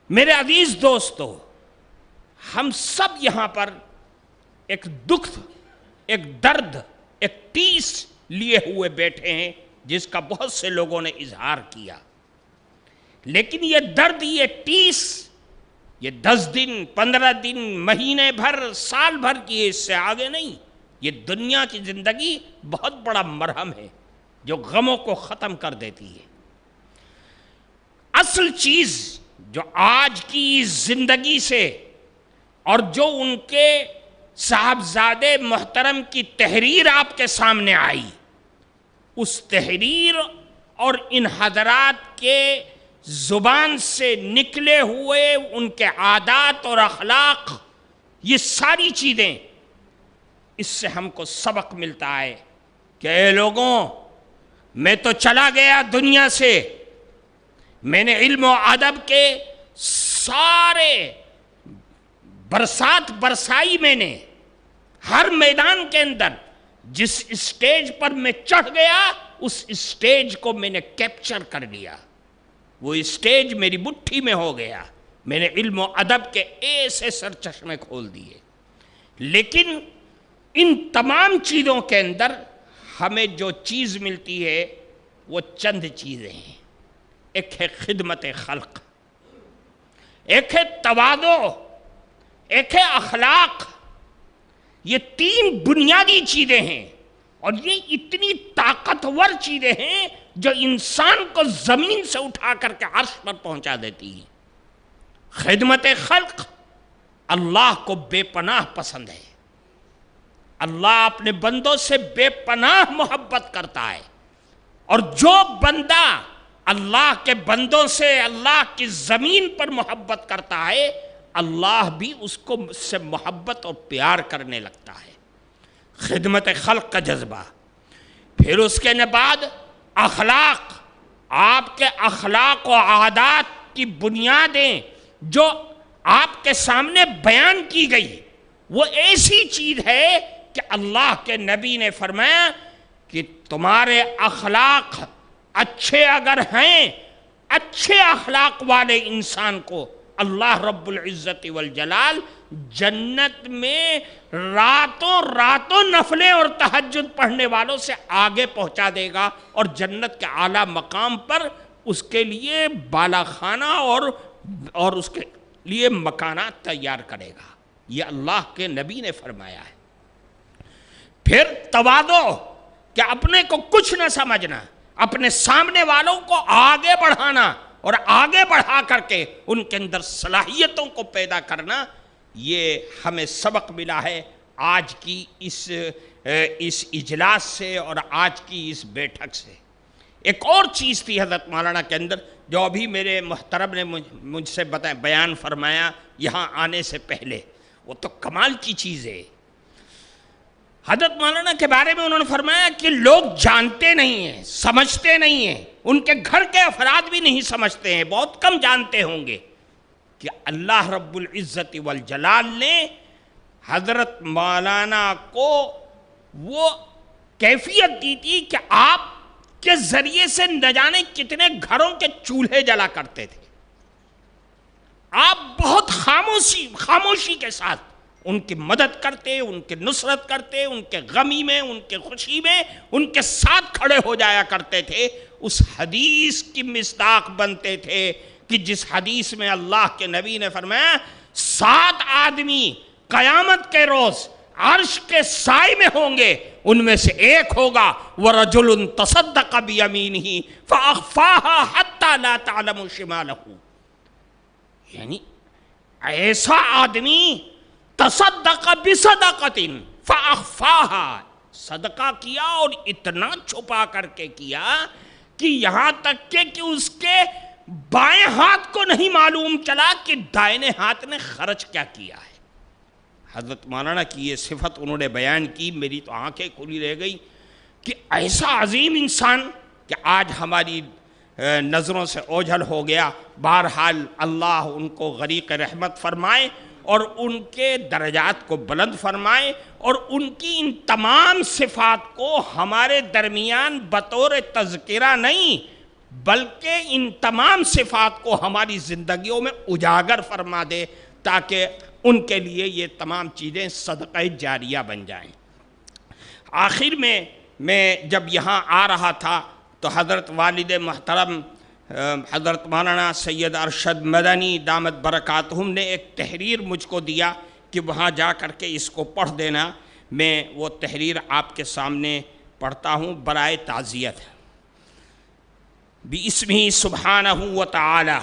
میرے عزیز دوستو، ہم سب یہاں پر ایک دکھ، ایک درد، ایک ٹیس لیے ہوئے بیٹھے ہیں جس کا بہت سے لوگوں نے اظہار کیا، لیکن یہ درد، یہ ٹیس، یہ 10 دن، 15 دن، مہینے بھر، سال بھر کی، اس سے آگے نہیں۔ یہ دنیا کی زندگی بہت بڑا مرہم ہے جو غموں کو ختم کر دیتی ہے۔ اصل چیز جو آج کی زندگی سے اور جو ان کے صاحبزادے محترم کی تحریر آپ کے سامنے آئی، اس تحریر اور ان حضرات کے زبان سے نکلے ہوئے ان کے عادات اور اخلاق، یہ ساری چیزیں، اس سے ہم کو سبق ملتا ہے کہ اے لوگوں، میں تو چلا گیا دنیا سے، میں نے علم و ادب کے سارے برسات برسائی، میں نے ہر میدان کے اندر جس اسٹیج پر میں چڑھ گیا اس اسٹیج کو میں نے کیپچر کر لیا، وہ اسٹیج میری مٹھی میں ہو گیا، میں نے علم و ادب کے ایسے سرچشمے کھول دیے۔ لیکن ان تمام چیزوں کے اندر ہمیں جو چیز ملتی ہے وہ چند چیزیں ہیں۔ ایک ہے خدمت خلق، ایک ہے تواضع، ایک ہے اخلاق۔ یہ 3 بنیادی چیزیں ہیں، اور یہ اتنی طاقتور چیزیں ہیں جو انسان کو زمین سے اٹھا کر کے عرش پر پہنچا دیتی ہیں۔ خدمت خلق، اللہ کو بے پناہ پسند ہے، اللہ اپنے بندوں سے بے پناہ محبت کرتا ہے، اور جو بندہ اللہ کے بندوں سے، اللہ کی زمین پر محبت کرتا ہے، اللہ بھی اس کو سے محبت اور پیار کرنے لگتا ہے۔ خدمت خلق کا جذبہ۔ پھر اس کے بعد اخلاق، آپ کے اخلاق و عادات کی بنیادیں جو آپ کے سامنے بیان کی گئی، وہ ایسی چیز ہے کہ اللہ کے نبی نے فرمایا کہ تمہارے اخلاق اچھے اگر ہیں، اچھے اخلاق والے انسان کو اللہ رب العزت والجلال جنت میں راتوں نفلیں اور تہجد پڑھنے والوں سے آگے پہنچا دے گا، اور جنت کے اعلیٰ مقام پر اس کے لیے بالا خانہ اور اس کے لیے مکانات تیار کرے گا۔ یہ اللہ کے نبی نے فرمایا ہے۔ پھر تواضع، کہ اپنے کو کچھ نہ سمجھنا، اپنے سامنے والوں کو آگے بڑھانا، اور آگے بڑھا کر کے ان کے اندر صلاحیتوں کو پیدا کرنا۔ یہ ہمیں سبق ملا ہے آج کی اس اجلاس سے اور آج کی اس بیٹھک سے۔ ایک اور چیز تھی حضرت مولانا کے اندر جو ابھی میرے محترم نے مجھ سے بیان فرمایا یہاں آنے سے پہلے، وہ تو کمال کی چیز ہے۔ حضرت مولانا کے بارے میں انہوں نے فرمایا کہ لوگ جانتے نہیں ہیں، سمجھتے نہیں ہیں، ان کے گھر کے افراد بھی نہیں سمجھتے ہیں، بہت کم جانتے ہوں گے کہ اللہ رب العزت والجلال نے حضرت مولانا کو وہ کیفیت دی تھی کہ آپ کے ذریعے سے نہ جانے کتنے گھروں کے چولہے جلا کرتے تھے۔ آپ بہت خاموشی کے ساتھ ان کی مدد کرتے، ان کی نصرت کرتے، ان کے غمی میں، ان کے خوشی میں ان کے ساتھ کھڑے ہو جایا کرتے تھے۔ اس حدیث کی مصداق بنتے تھے کہ جس حدیث میں اللہ کے نبی نے فرمایا 7 آدمی قیامت کے روز عرش کے سائے میں ہوں گے، ان میں سے ایک ہوگا وَرَجُلٌ تَصَدَّقَ بِيَمِينِهِ فَأَخْفَاهَا حَتَّى لَا تَعْلَمُ شِمَالَهُ، یعنی ایسا آدمی تصدق بصدقۃ فاخفاها، صدقہ کیا اور اتنا چھپا کر کے کیا کہ یہاں تک کہ اس کے بائیں ہاتھ کو نہیں معلوم چلا کہ دائیں ہاتھ نے خرچ کیا کیا ہے۔ حضرت مولانا کی یہ صفت انہوں نے بیان کی، میری تو آنکھیں کھلی رہ گئی کہ ایسا عظیم انسان کہ آج ہماری نظروں سے اوجھل ہو گیا۔ بہرحال اللہ ان کو غریق رحمت فرمائے اور ان کے درجات کو بلند فرمائے، اور ان کی ان تمام صفات کو ہمارے درمیان بطور تذکرہ نہیں بلکہ ان تمام صفات کو ہماری زندگیوں میں اجاگر فرما دے تاکہ ان کے لیے یہ تمام چیزیں صدقہ جاریہ بن جائیں۔ آخر میں جب یہاں آ رہا تھا تو حضرت والد محترم حضرت مولانا سید ارشد مدنی دامت برکاتہم نے ایک تحریر مجھ کو دیا کہ وہاں جا کر کے اس کو پڑھ دینا۔ میں وہ تحریر آپ کے سامنے پڑھتا ہوں برائے تعزیت۔ بِاسْمِهِ سبحانہ وتعالی،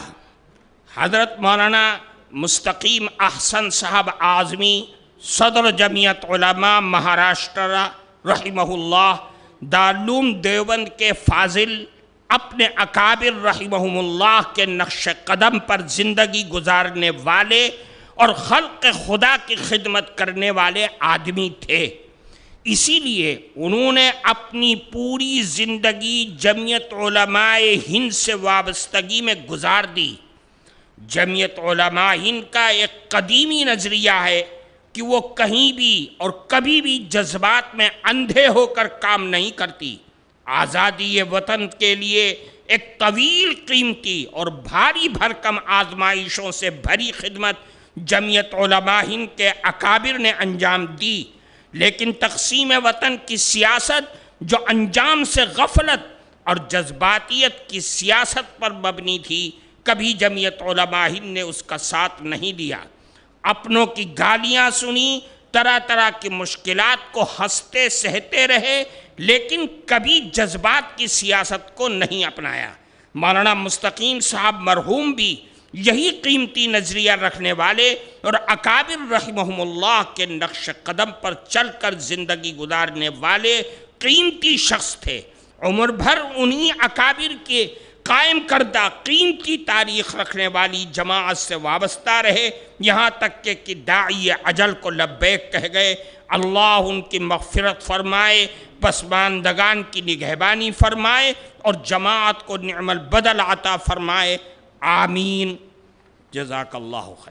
حضرت مولانا مستقیم احسن صاحب اعظمی صدر جمعیت علماء مہاراشٹر رحمہ اللہ، دارالعلوم دیوبند کے فاضل، اپنے اکابر رحمہم اللہ کے نقش قدم پر زندگی گزارنے والے اور خلق خدا کی خدمت کرنے والے آدمی تھے۔ اسی لیے انہوں نے اپنی پوری زندگی جمعیت علماء ہند سے وابستگی میں گزار دی۔ جمعیت علماء ہند کا ایک قدیمی نظریہ ہے کہ وہ کہیں بھی اور کبھی بھی جذبات میں اندھے ہو کر کام نہیں کرتی۔ آزادی وطن کے لیے ایک طویل، قیمتی اور بھاری بھرکم آزمائشوں سے بھری خدمت جمعیت علماء ہند کے اکابر نے انجام دی، لیکن تقسیم وطن کی سیاست جو انجام سے غفلت اور جذباتیت کی سیاست پر مبنی تھی، کبھی جمعیت علماء ہند نے اس کا ساتھ نہیں دیا۔ اپنوں کی گالیاں سنی، طرح طرح کی مشکلات کو ہنستے سہتے رہے، لیکن کبھی جذبات کی سیاست کو نہیں اپنایا۔ مولانا مستقیم صاحب مرحوم بھی یہی قیمتی نظریہ رکھنے والے اور اکابر رحمہم اللہ کے نقش قدم پر چل کر زندگی گزارنے والے قیمتی شخص تھے۔ عمر بھر انہی اکابر کے قائم کردہ قیمتی تاریخ رکھنے والی جماعت سے وابستہ رہے، یہاں تک کہ داعی اجل کو لبیک کہہ گئے۔ اللہ ان کی مغفرت فرمائے، پسماندگان کی نگہبانی فرمائے اور جماعت کو نعم البدل عطا فرمائے، آمین۔ جزاک اللہ خیر۔